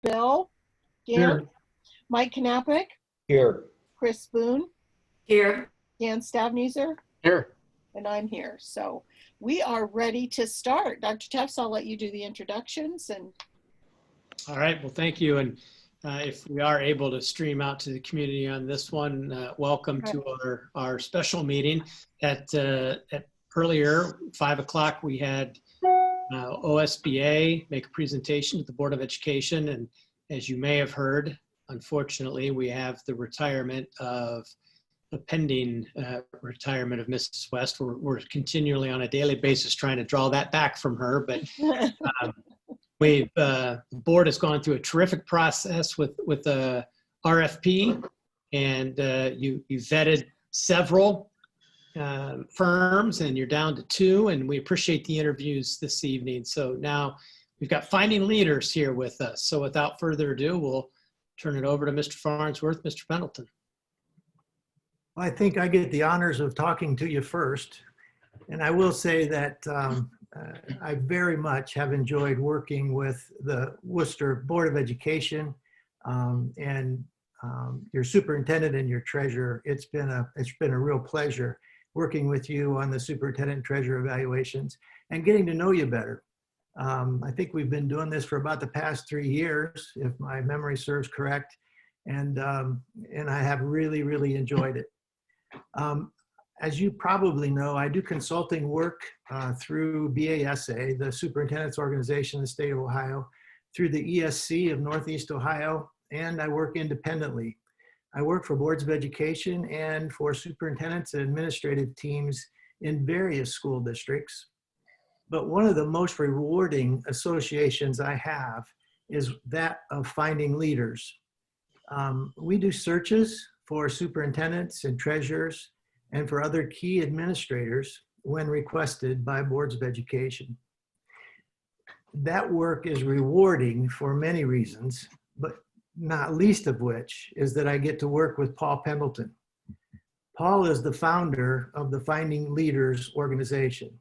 Bill Gant, Here. Mike Knappich, Here. Chris Boone, Here. Dan Stavneser, Here. and I'm here. So we are ready to start. Dr. Tufts, I'll let you do the introductions. And all right, well, thank you. And if we are able to stream out to the community on this one, welcome to our special meeting. At earlier, 5 o'clock, we had OSBA make a presentation to the Board of Education. And as you may have heard, unfortunately, we have the retirement of the pending retirement of Mrs. West. We're continually on a daily basis trying to draw that back from her, but the board has gone through a terrific process with the RFP, and you vetted several firms, and you're down to 2, and we appreciate the interviews this evening. So now we've got Finding Leaders here with us. So without further ado, we'll turn it over to Mr. Farnsworth. Mr. Pendleton. I think I get the honors of talking to you first. And I will say that I very much have enjoyed working with the Worcester Board of Education and your superintendent and your treasurer. It's been a real pleasure working with you on the superintendent and treasurer evaluations and getting to know you better. I think we've been doing this for about the past 3 years, if my memory serves correct, and I have really, really enjoyed it. As you probably know, I do consulting work through BASA, the superintendent's organization in the state of Ohio, through the ESC of Northeast Ohio, and I work independently. I work for boards of education and for superintendents and administrative teams in various school districts. But one of the most rewarding associations I have is that of Finding Leaders. We do searches for superintendents and treasurers and for other key administrators when requested by boards of education. That work is rewarding for many reasons, but not least of which is that I get to work with Paul Pendleton. Paul is the founder of the Finding Leaders organization.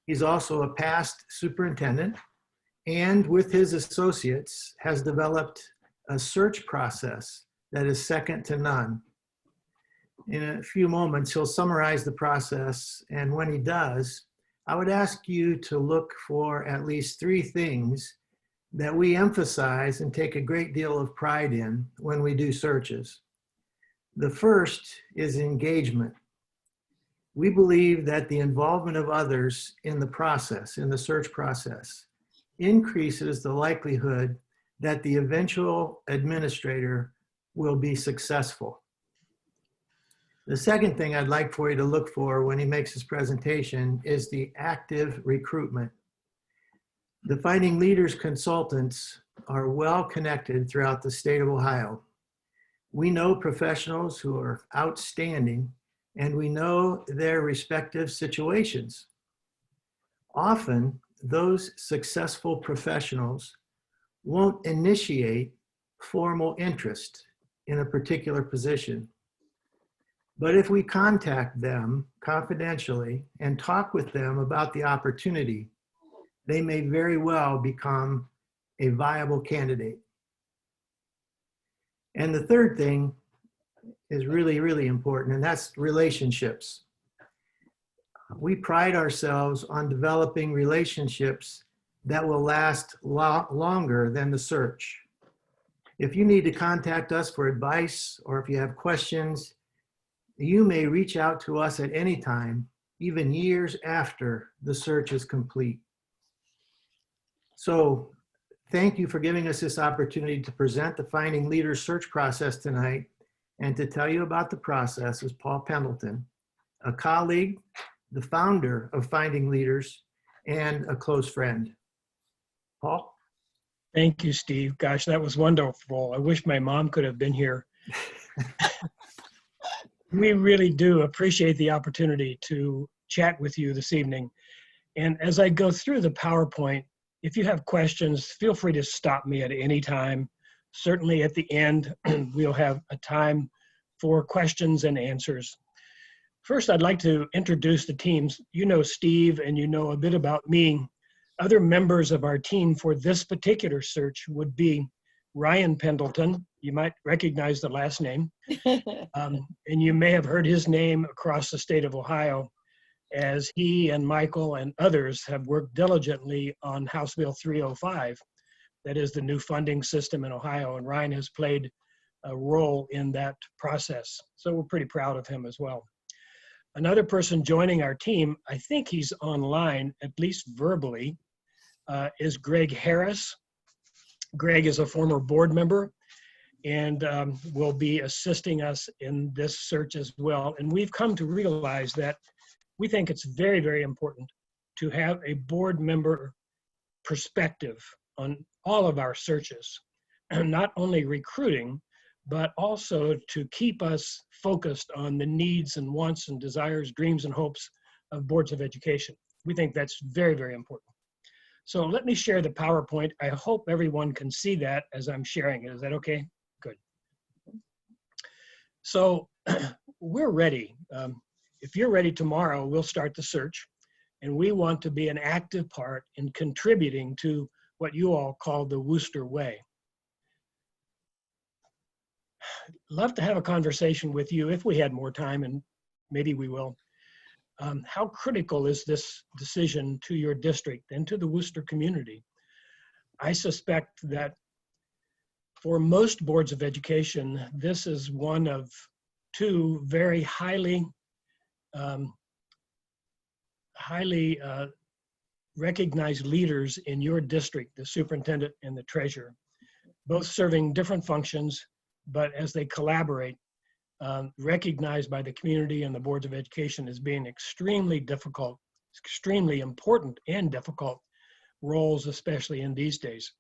He's also a past superintendent, and with his associates has developed a search process that is second to none. In a few moments, he'll summarize the process, and when he does, I would ask you to look for at least 3 things that we emphasize and take a great deal of pride in when we do searches. The first is engagement. We believe that the involvement of others in the process, in the search process, increases the likelihood that the eventual administrator will be successful. The second thing I'd like for you to look for when he makes his presentation is the active recruitment. The Finding Leaders consultants are well connected throughout the state of Ohio. We know professionals who are outstanding, and we know their respective situations. Often, those successful professionals won't initiate formal interest in a particular position. But if we contact them confidentially and talk with them about the opportunity, they may very well become a viable candidate. And the third thing is really, really important, and that's relationships. We pride ourselves on developing relationships that will last longer than the search. If you need to contact us for advice or if you have questions, you may reach out to us at any time, even years after the search is complete. So thank you for giving us this opportunity to present the Finding Leaders search process tonight. And to tell you about the process is Paul Pendleton, a colleague, the founder of Finding Leaders, and a close friend. Paul? Thank you, Steve. Gosh, that was wonderful. I wish my mom could have been here. We really do appreciate the opportunity to chat with you this evening. And as I go through the PowerPoint, if you have questions, feel free to stop me at any time. Certainly at the end, we'll have a time for questions and answers. First, I'd like to introduce the teams. You know Steve and you know a bit about me. Other members of our team for this particular search would be Ryan Pendleton. You might recognize the last name. And you may have heard his name across the state of Ohio, as he and Michael and others have worked diligently on House Bill 305. That is the new funding system in Ohio, and Ryan has played a role in that process. So we're pretty proud of him as well. Another person joining our team, I think he's online, at least verbally, is Greg Harris. Greg is a former board member and will be assisting us in this search as well. And we've come to realize that we think it's very, very important to have a board member perspective on all of our searches, and not only recruiting, but also to keep us focused on the needs and wants and desires, dreams and hopes of boards of education. We think that's very, very important. So let me share the PowerPoint. I hope everyone can see that as I'm sharing it. Is that okay? Good. So we're ready. If you're ready tomorrow, we'll start the search, and we want to be an active part in contributing to what you all call the Wooster Way. Love to have a conversation with you if we had more time, and maybe we will. How critical is this decision to your district and to the Wooster community? I suspect that for most boards of education, this is one of two very highly recognized leaders in your district, the superintendent and the treasurer, both serving different functions, but as they collaborate, recognized by the community and the boards of education as being extremely difficult, extremely important and difficult roles, especially in these days.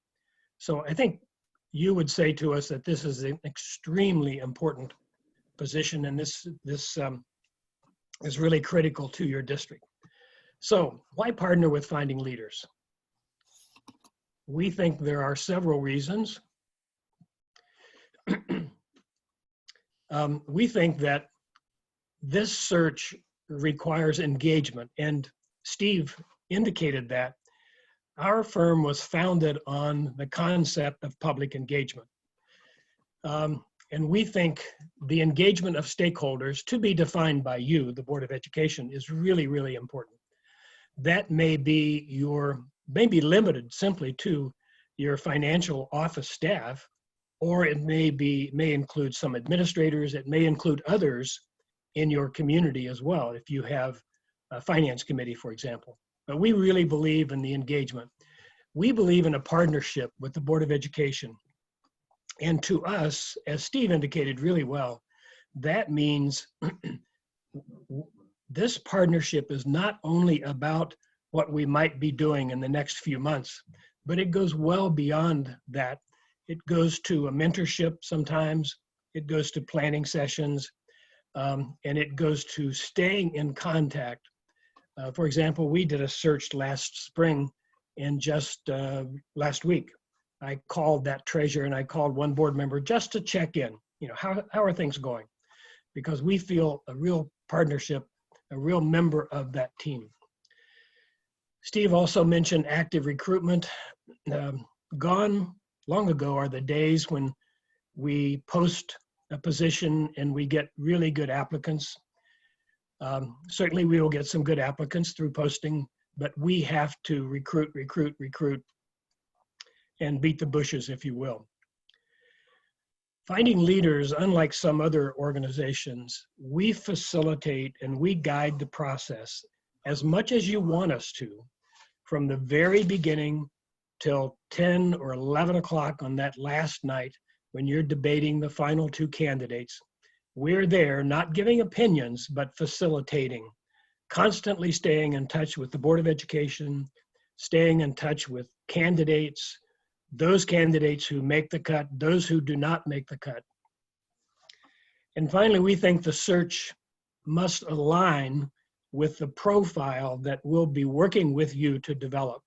So I think you would say to us that this is an extremely important position, and this is really critical to your district. So why partner with Finding Leaders? We think there are several reasons. We think that this search requires engagement, and Steve indicated that. Our firm was founded on the concept of public engagement. And we think the engagement of stakeholders, to be defined by you, the Board of Education, is really, really important. That may be limited simply to your financial office staff, or it may include some administrators, it may include others in your community as well, if you have a finance committee, for example. But we really believe in the engagement. We believe in a partnership with the Board of Education. And to us, as Steve indicated really well, that means this partnership is not only about what we might be doing in the next few months, but it goes well beyond that. It goes to a mentorship sometimes, it goes to planning sessions, and it goes to staying in contact. For example, we did a search last spring, and just last week, I called that treasurer and I called one board member just to check in. You know, how are things going? Because we feel a real partnership, a real member of that team. Steve also mentioned active recruitment. Gone long ago are the days when we post a position and we get really good applicants. Certainly we will get some good applicants through posting, but we have to recruit, and beat the bushes, if you will. Finding Leaders, unlike some other organizations, we facilitate and we guide the process as much as you want us to, from the very beginning till 10 or 11 o'clock on that last night when you're debating the final two candidates. We're there, not giving opinions, but facilitating, constantly staying in touch with the Board of Education, staying in touch with candidates, those candidates who make the cut, those who do not make the cut. And finally, we think the search must align with the profile that we'll be working with you to develop.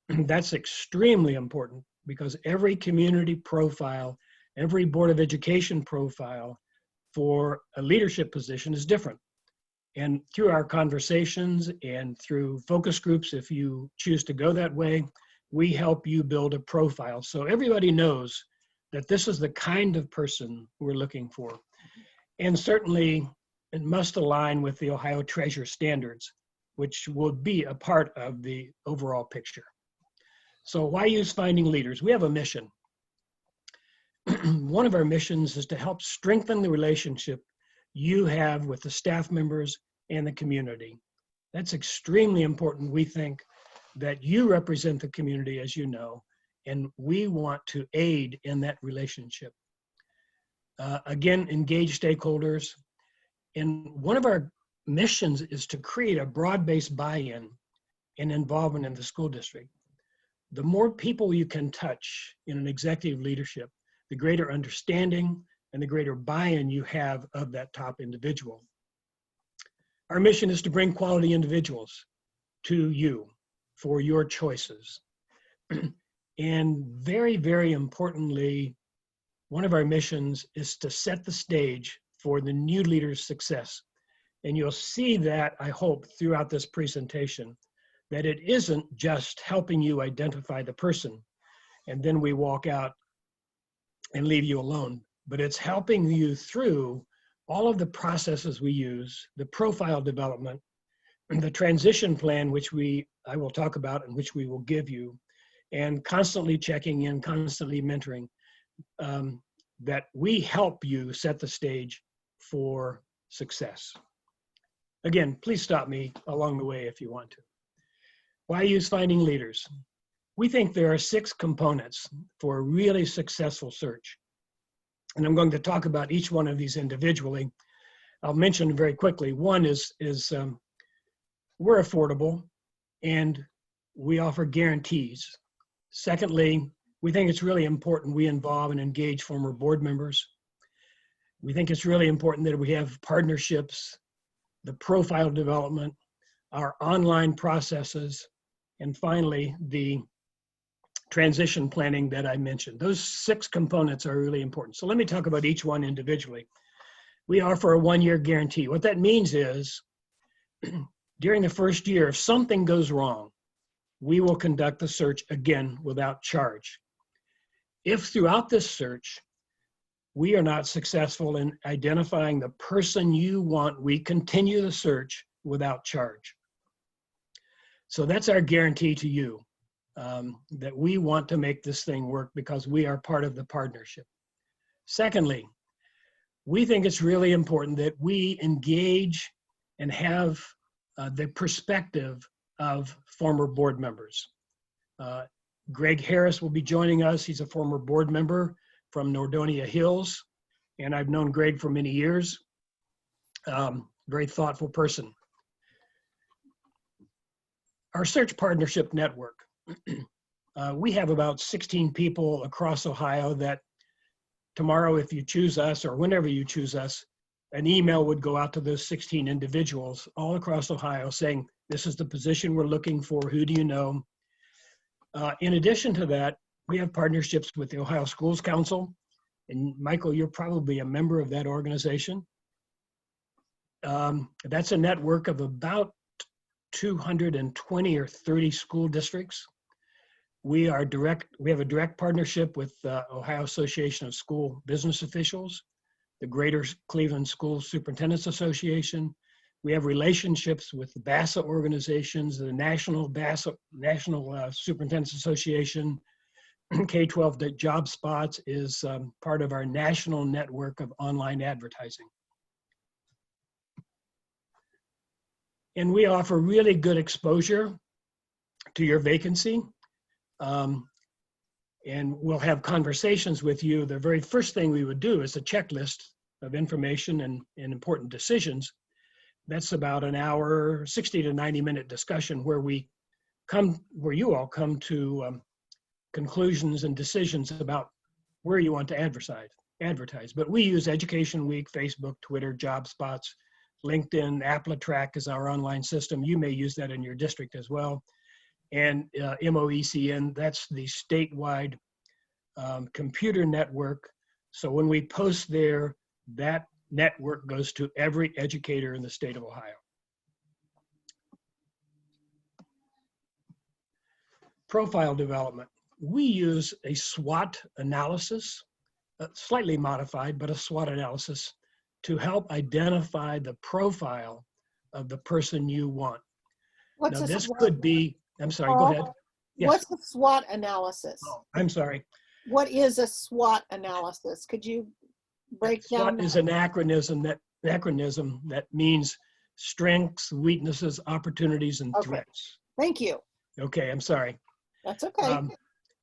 That's extremely important because every community profile, every Board of Education profile for a leadership position is different. And through our conversations and through focus groups, if you choose to go that way, we help you build a profile. So everybody knows that this is the kind of person we're looking for. And certainly it must align with the Ohio Treasure standards, which will be a part of the overall picture. So why use Finding Leaders? We have a mission. One of our missions is to help strengthen the relationship you have with the staff members and the community. That's extremely important. We think that you represent the community, as you know, and we want to aid in that relationship. Again, engage stakeholders. And one of our missions is to create a broad-based buy-in and involvement in the school district. The more people you can touch in an executive leadership, the greater understanding and the greater buy-in you have of that top individual. Our mission is to bring quality individuals to you for your choices. And very, very importantly, one of our missions is to set the stage for the new leader's success. And you'll see that, I hope, throughout this presentation, that it isn't just helping you identify the person and then we walk out and leave you alone, but it's helping you through all of the processes we use, the profile development, the transition plan, which I will talk about and which we will give you, and constantly checking in, constantly mentoring, that we help you set the stage for success. Again, please stop me along the way if you want to. Why use Finding Leaders? We think there are 6 components for a really successful search. And I'm going to talk about each one of these individually. I'll mention very quickly. One is we're affordable and we offer guarantees. Secondly, we think it's really important we involve and engage former board members. We think it's really important that we have partnerships, the profile development, our online processes, and finally, the transition planning that I mentioned. Those 6 components are really important. So let me talk about each one individually. We offer a 1-year guarantee. What that means is during the first year, if something goes wrong, we will conduct the search again without charge. If throughout this search, we are not successful in identifying the person you want, we continue the search without charge. So that's our guarantee to you, that we want to make this thing work because we are part of the partnership. Secondly, we think it's really important that we engage and have the perspective of former board members. Greg Harris will be joining us. He's a former board member from Nordonia Hills, and I've known Greg for many years. Very thoughtful person. Our search partnership network. We have about 16 people across Ohio that tomorrow, if you choose us or whenever you choose us, an email would go out to those 16 individuals all across Ohio saying, this is the position we're looking for, who do you know? In addition to that, we have partnerships with the Ohio Schools Council. And Michael, you're probably a member of that organization. That's a network of about 220 or 30 school districts. We have a direct partnership with Ohio Association of School Business Officials, the Greater Cleveland School Superintendents Association. We have relationships with the BASA organizations, the National Superintendents Association. K-12 Job Spots is part of our national network of online advertising. And we offer really good exposure to your vacancy. And we'll have conversations with you. The very first thing we would do is a checklist of information and important decisions. That's about an hour, 60 to 90 minute discussion where you all come to conclusions and decisions about where you want to advertise. But we use Education Week, Facebook, Twitter, Job Spots, LinkedIn, AppleTrack is our online system. You may use that in your district as well. And MOECN, that's the statewide computer network. So when we post there, that network goes to every educator in the state of Ohio. Profile development. We use a SWOT analysis slightly modified, but a SWOT analysis to help identify the profile of the person you want. What's Now, a this SWOT? could be, I'm sorry, go Paul, ahead. Yes. What's the SWOT analysis? Oh, I'm sorry. What is a SWOT analysis? Could you break down SWOT is an acronym that means strengths, weaknesses, opportunities, and Okay. threats. Thank you. Okay, I'm sorry. That's okay.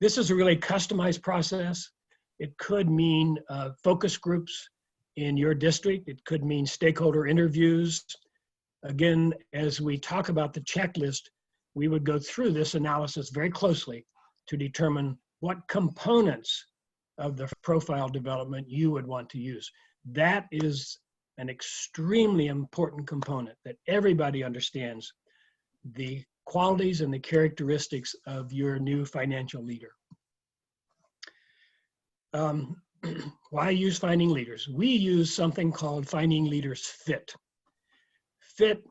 This is a really customized process. It could mean focus groups in your district. It could mean stakeholder interviews. Again, as we talk about the checklist, we would go through this analysis very closely to determine what components of the profile development you would want to use. That is an extremely important component, that everybody understands the qualities and the characteristics of your new financial leader. Why use Finding Leaders? We use something called Finding Leaders Fit. Fit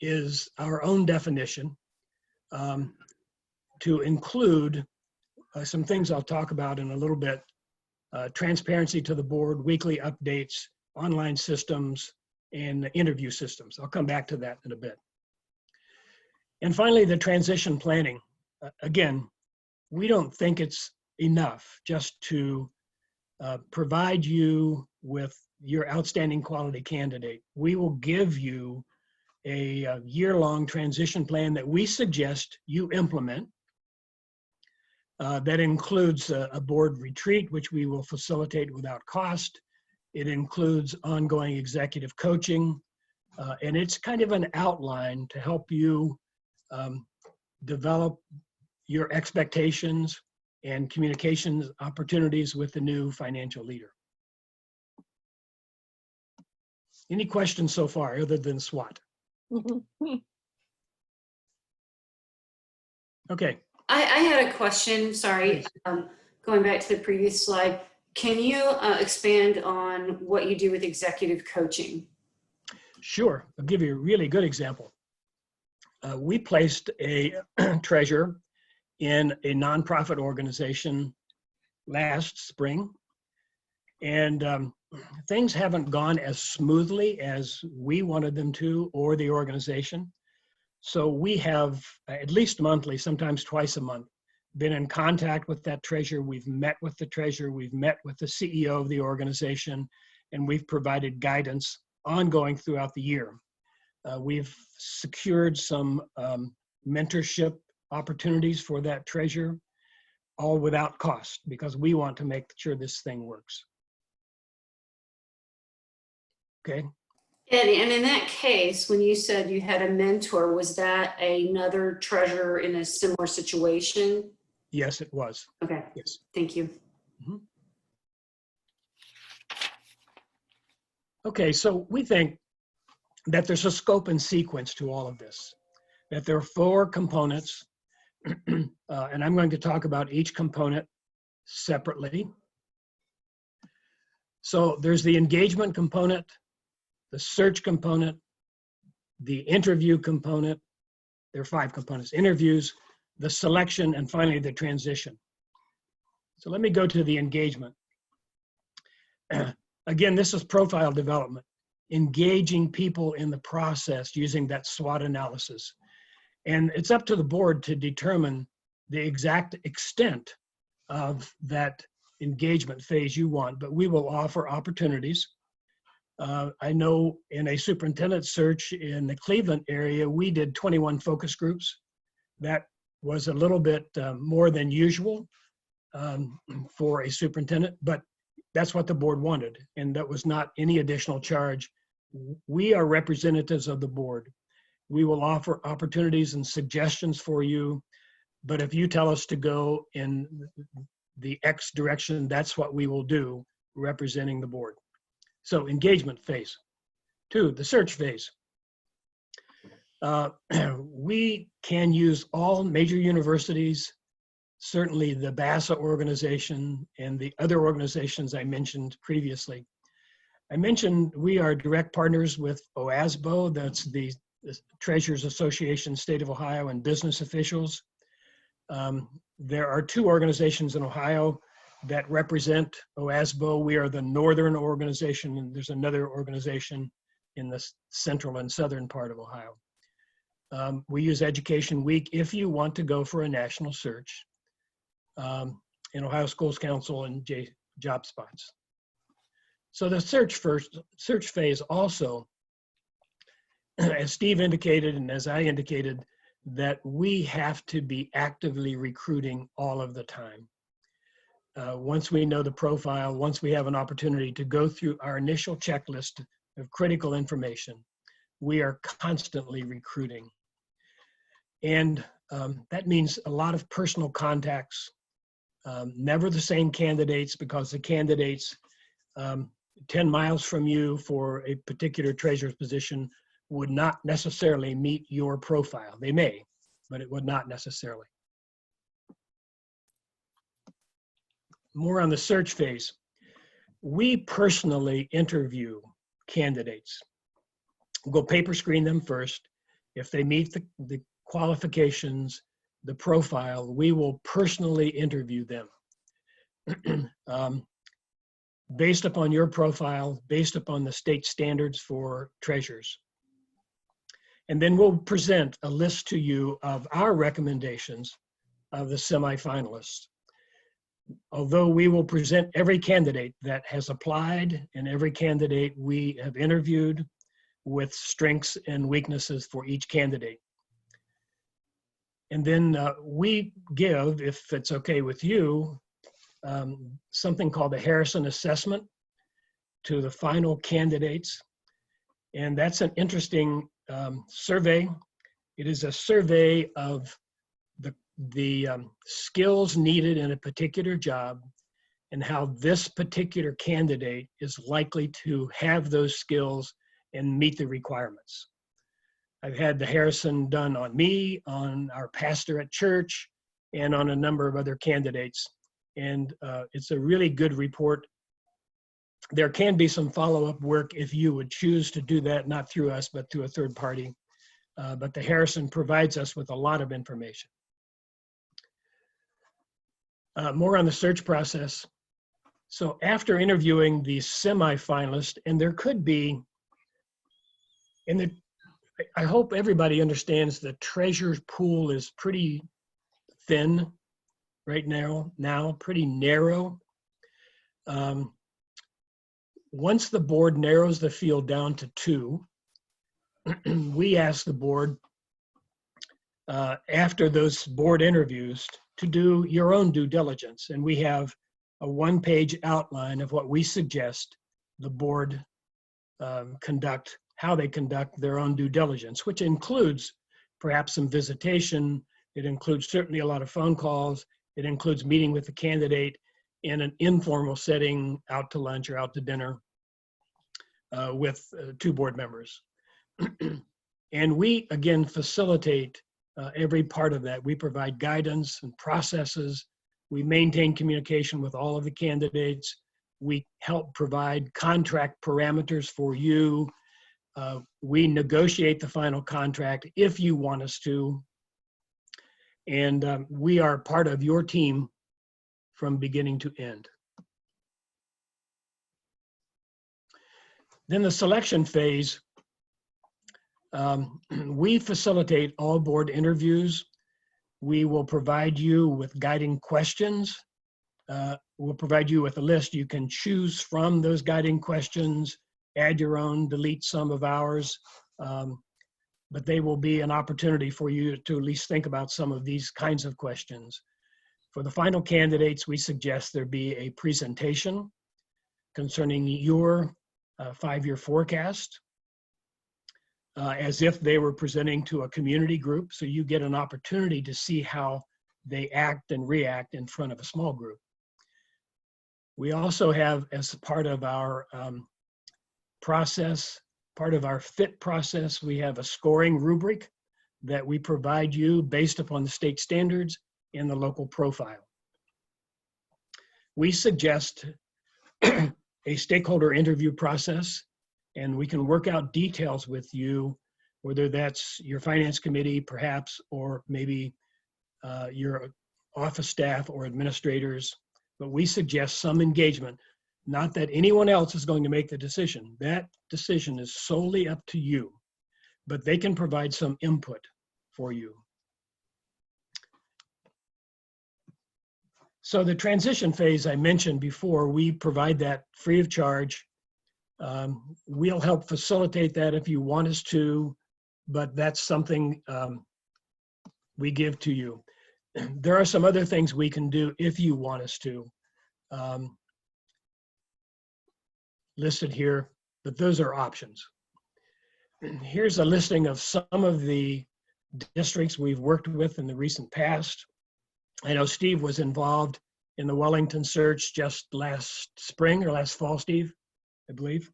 is our own definition to include some things I'll talk about in a little bit. Transparency to the board, weekly updates, online systems, and interview systems. I'll come back to that in a bit. And finally, the transition planning. Again, we don't think it's enough just to provide you with your outstanding quality candidate. We will give you a year-long transition plan that we suggest you implement. That includes a board retreat, which we will facilitate without cost. It includes ongoing executive coaching, and it's kind of an outline to help you develop your expectations and communications opportunities with the new financial leader. Any questions so far other than SWOT? Okay. I had a question, sorry, going back to the previous slide. Can you expand on what you do with executive coaching? Sure, I'll give you a really good example. We placed a treasurer in a nonprofit organization last spring, and things haven't gone as smoothly as we wanted them to, or the organization. So we have, at least monthly, sometimes twice a month, been in contact with that treasurer. We've met with the treasurer, we've met with the CEO of the organization, and we've provided guidance ongoing throughout the year. We've secured some mentorship opportunities for that treasurer, all without cost, because we want to make sure this thing works. Okay. And in that case, when you said you had a mentor, was that another treasurer in a similar situation? Yes, it was. Okay. Yes. Thank you. Mm-hmm. Okay, so we think that there's a scope and sequence to all of this, that there are 4 components, and I'm going to talk about each component separately. So there's the engagement component, the search component, the interview component. There are 5 components: interviews, the selection, and finally the transition. So let me go to the engagement. Again, this is profile development, engaging people in the process using that SWOT analysis. And it's up to the board to determine the exact extent of that engagement phase you want, but we will offer opportunities. I know in a superintendent search in the Cleveland area, we did 21 focus groups. That was a little bit more than usual for a superintendent, but that's what the board wanted, and that was not any additional charge. We are representatives of the board. We will offer opportunities and suggestions for you, but if you tell us to go in the X direction, that's what we will do, representing the board. So engagement phase. 2, the search phase. We can use all major universities, certainly the BASA organization and the other organizations I mentioned previously. I mentioned we are direct partners with OASBO, that's the Treasurers Association, State of Ohio, and business officials. There are 2 organizations in Ohio that represent OASBO. We are the northern organization, and there's another organization in the central and southern part of Ohio. We use Education Week if you want to go for a national search in Ohio Schools Council and job spots. So the search phase also, as Steve indicated and as I indicated, that we have to be actively recruiting all of the time. Once we know the profile, once we have an opportunity to go through our initial checklist of critical information, we are constantly recruiting. And that means a lot of personal contacts, never the same candidates, because the candidates 10 miles from you for a particular treasurer's position would not necessarily meet your profile. They may, but it would not necessarily. More on the search phase. We personally interview candidates. We'll go paper screen them first. If they meet the qualifications, the profile, we will personally interview them. Based upon your profile, based upon the state standards for treasurers. And then we'll present a list to you of our recommendations of the semifinalists. Although we will present every candidate that has applied and every candidate we have interviewed with strengths and weaknesses for each candidate. And then we give, if it's okay with you, something called the Harrison Assessment to the final candidates. And that's an interesting survey. It is a survey of the skills needed in a particular job and how this particular candidate is likely to have those skills and meet the requirements. I've had the Harrison done on me, on our pastor at church, and on a number of other candidates. And it's a really good report. There can be some follow-up work if you would choose to do that, not through us, but through a third party. But the Harrison provides us with a lot of information. More on the search process. So after interviewing the semifinalist, and there could be, I hope everybody understands the treasurer's pool is pretty thin right now pretty narrow. Once the board narrows the field down to 2, we ask the board, after those board interviews, to do your own due diligence. And we have a 1-page outline of what we suggest the board conduct, how they conduct their own due diligence, which includes perhaps some visitation. It includes certainly a lot of phone calls. It includes meeting with the candidate in an informal setting, out to lunch or out to dinner with 2 board members. And we, again, facilitate every part of that. We provide guidance and processes. We maintain communication with all of the candidates. We help provide contract parameters for you. We negotiate the final contract if you want us to. And we are part of your team from beginning to end. Then the selection phase, we facilitate all board interviews. We will provide you with guiding questions. We'll provide you with a list. You can choose from those guiding questions, add your own, delete some of ours. But they will be an opportunity for you to at least think about some of these kinds of questions. For the final candidates, we suggest there be a presentation concerning your 5-year forecast, as if they were presenting to a community group, so you get an opportunity to see how they act and react in front of a small group. We also have, as part of our process, part of our fit process, we have a scoring rubric that we provide you based upon the state standards and the local profile. We suggest a stakeholder interview process, and we can work out details with you, whether that's your finance committee perhaps, or maybe your office staff or administrators, but we suggest some engagement. Not that anyone else is going to make the decision. That decision is solely up to you, but they can provide some input for you. So the transition phase I mentioned before, we provide that free of charge. We'll help facilitate that if you want us to, but that's something we give to you. There are some other things we can do if you want us to, listed here, but those are options. Here's a listing of some of the districts we've worked with in the recent past. I know Steve was involved in the Wellington search just last spring or last fall, Steve, I believe.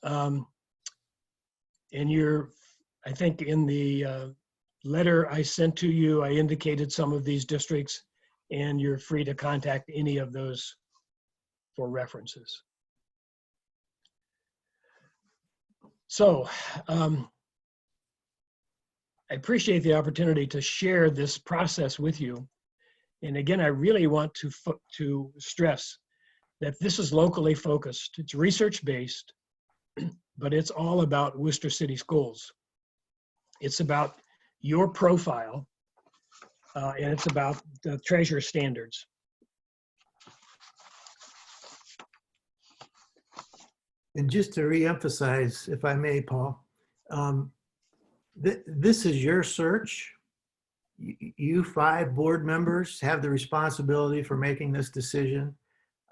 And I think in the letter I sent to you, I indicated some of these districts, and you're free to contact any of those for references. So I appreciate the opportunity to share this process with you. And again, I really want to stress that this is locally focused. It's research-based, but it's all about Worcester City Schools. It's about your profile, and it's about the treasure standards. And just to reemphasize, if I may, Paul, this is your search. You 5 board members have the responsibility for making this decision.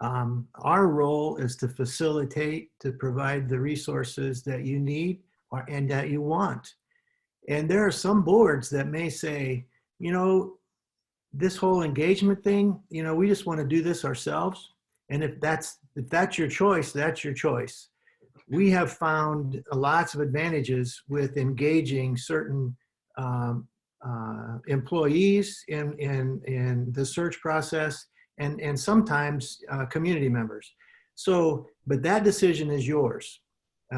Our role is to facilitate, to provide the resources that you need and that you want. And there are some boards that may say, you know, this whole engagement thing, you know, we just want to do this ourselves. And if that's your choice, that's your choice. We have found lots of advantages with engaging certain employees in the search process and sometimes community members. So, but that decision is yours.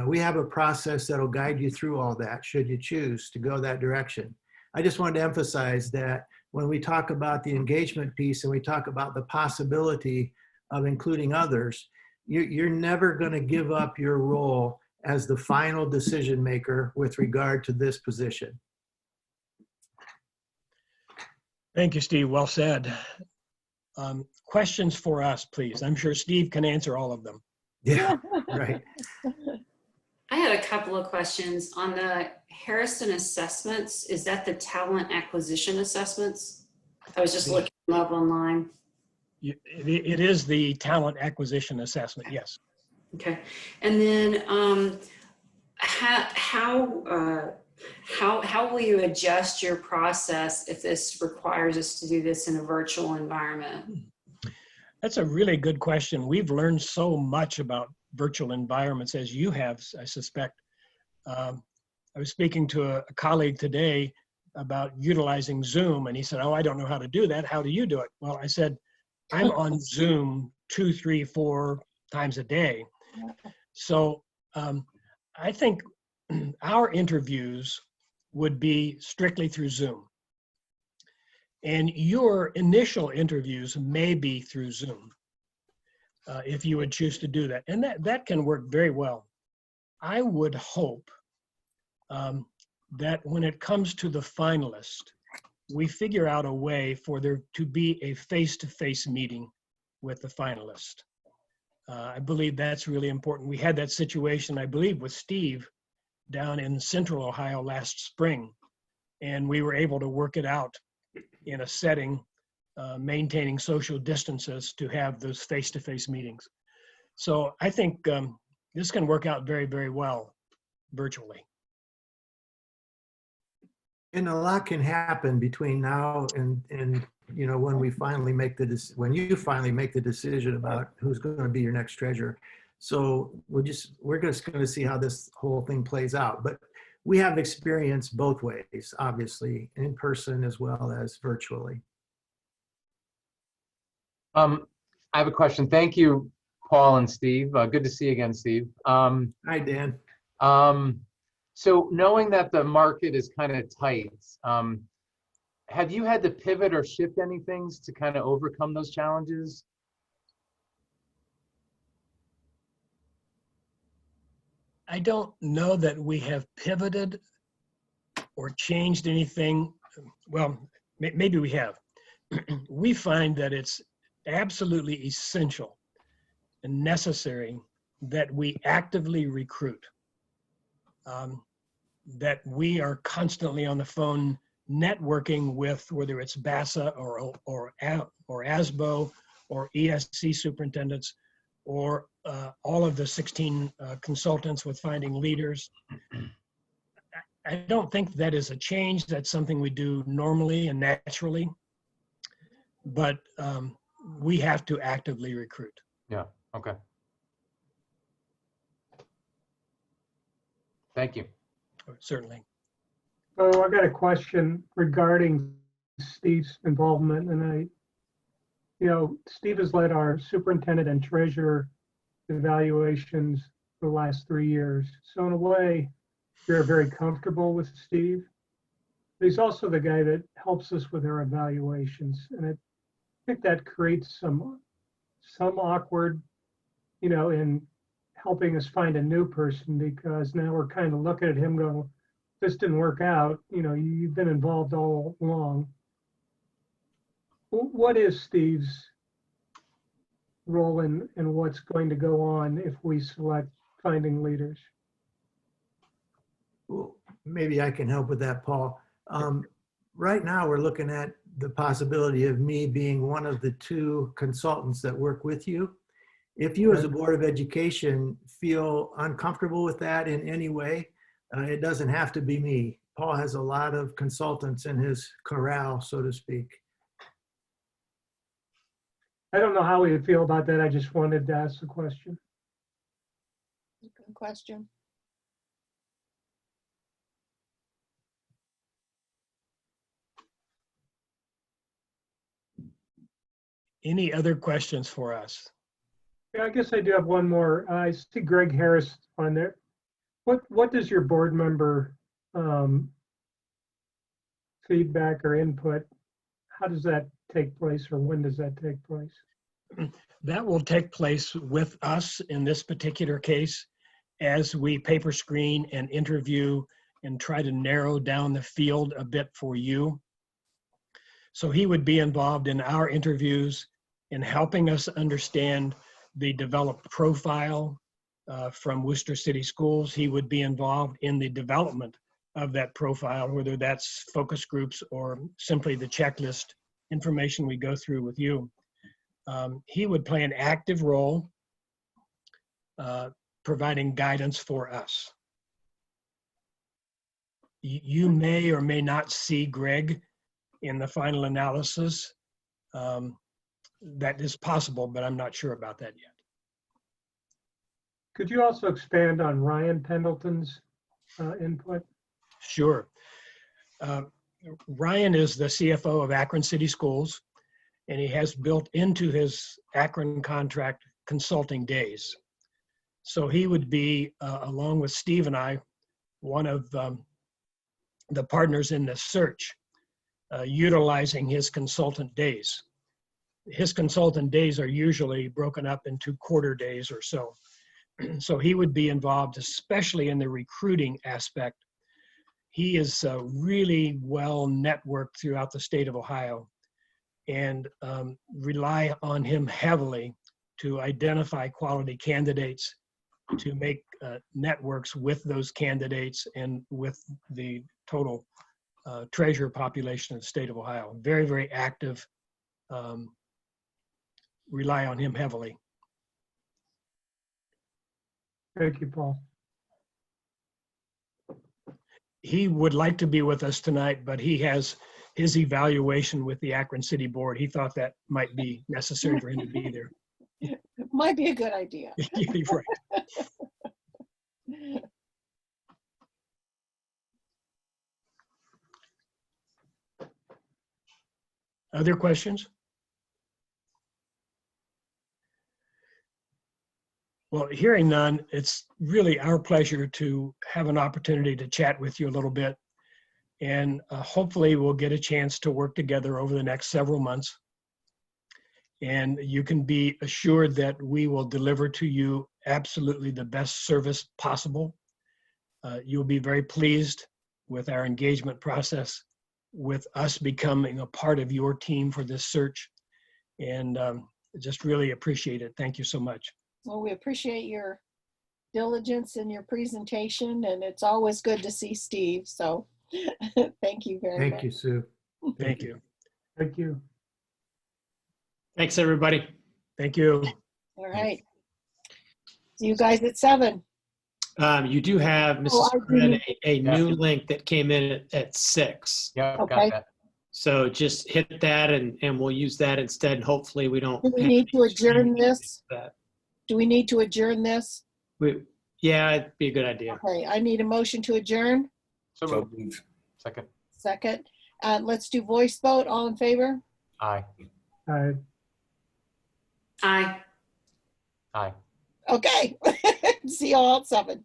We have a process that'll guide you through all that should you choose to go that direction. I just wanted to emphasize that when we talk about the engagement piece and we talk about the possibility of including others, you're never going to give up your role as the final decision maker with regard to this position. Thank you, Steve. Well said. Questions for us, please. I'm sure Steve can answer all of them. Yeah, right. I had a couple of questions on the Harrison assessments. Is that the talent acquisition assessments? I was just looking them up online. It is the talent acquisition assessment, yes. Okay. And then how will you adjust your process if this requires us to do this in a virtual environment? That's a really good question. We've learned so much about virtual environments, as you have, I suspect. I was speaking to a colleague today about utilizing Zoom, and he said, oh, I don't know how to do that. How do you do it? Well, I said, I'm on Zoom 2, 3, 4 times a day. So I think our interviews would be strictly through Zoom. And your initial interviews may be through Zoom, if you would choose to do that. And that can work very well. I would hope that when it comes to the finalist, we figure out a way for there to be a face-to-face meeting with the finalist. I believe that's really important. We had that situation, I believe, with Steve down in Central Ohio last spring, and we were able to work it out in a setting, maintaining social distances to have those face-to-face meetings. So I think this can work out very, very well virtually. And a lot can happen between now and you know, when we finally make when you finally make the decision about who's going to be your next treasurer. So we're just going to see how this whole thing plays out. But we have experience both ways, obviously, in person as well as virtually. I have a question. Thank you, Paul and Steve. Good to see you again, Steve. Hi, Dan. So knowing that the market is kind of tight, have you had to pivot or shift any things to kind of overcome those challenges? I don't know that we have pivoted or changed anything. Well, maybe we have. We find that it's absolutely essential and necessary that we actively recruit, that we are constantly on the phone networking with, whether it's BASA or ASBO or ESC superintendents, or all of the 16 consultants with finding leaders. I don't think that is a change. That's something we do normally and naturally, but we have to actively recruit. Yeah, okay. Thank you. Certainly. So I got a question regarding Steve's involvement, and Steve has led our superintendent and treasurer evaluations for the last 3 years. So in a way, you're very comfortable with Steve. But he's also the guy that helps us with our evaluations, and I think that creates some awkward, in helping us find a new person, because now we're kind of looking at him going, this didn't work out. You've been involved all along. What is Steve's role in what's going to go on if we select finding leaders? Well, maybe I can help with that, Paul. Right now, we're looking at the possibility of me being one of the 2 consultants that work with you. If you as a Board of Education feel uncomfortable with that in any way, it doesn't have to be me. Paul has a lot of consultants in his corral, so to speak. I don't know how we would feel about that. I just wanted to ask the question. Good question. Any other questions for us? Yeah, I guess I do have one more. I see Greg Harris on there. What does your board member feedback or input, how does that take place, or when does that take place? That will take place with us in this particular case as we paper screen and interview and try to narrow down the field a bit for you. So he would be involved in our interviews in helping us understand the developed profile from Worcester City Schools. He would be involved in the development of that profile, whether that's focus groups or simply the checklist information we go through with you. He would play an active role providing guidance for us. You may or may not see Greg in the final analysis. That is possible, but I'm not sure about that yet. Could you also expand on Ryan Pendleton's input? Sure. Ryan is the CFO of Akron City Schools, and he has built into his Akron contract consulting days. So he would be, along with Steve and I, one of the partners in this search, utilizing his consultant days. His consultant days are usually broken up into quarter days or so. So he would be involved, especially in the recruiting aspect. He is really well networked throughout the state of Ohio, and rely on him heavily to identify quality candidates, to make networks with those candidates and with the total treasurer population of the state of Ohio. Very, very active. Rely on him heavily. Thank you, Paul. He would like to be with us tonight, but he has his evaluation with the Akron City Board. He thought that might be necessary for him to be there. Might be a good idea. You're right. Other questions? Well, hearing none, it's really our pleasure to have an opportunity to chat with you a little bit And hopefully we'll get a chance to work together over the next several months. And you can be assured that we will deliver to you absolutely the best service possible. You'll be very pleased with our engagement process, with us becoming a part of your team for this search. And just really appreciate it. Thank you so much. Well, we appreciate your diligence in your presentation, and it's always good to see Steve. So thank you very much. Thank you, Sue. Thank you. Thank you. Thanks, everybody. Thank you. All right. See you guys at 7. You do have, Oh, Mrs. I do Corinne, need- a new link that came in at 6. Yep, Okay. got that. So just hit that and we'll use that instead. And hopefully we don't. Do we have need to any adjourn changes this? to that. Do we need to adjourn this? Yeah, it'd be a good idea. Okay, I need a motion to adjourn. So So moved. moved. Second. Second. Let's do voice vote. All in favor? Aye. Aye. Aye. Aye. Okay. See you all at 7.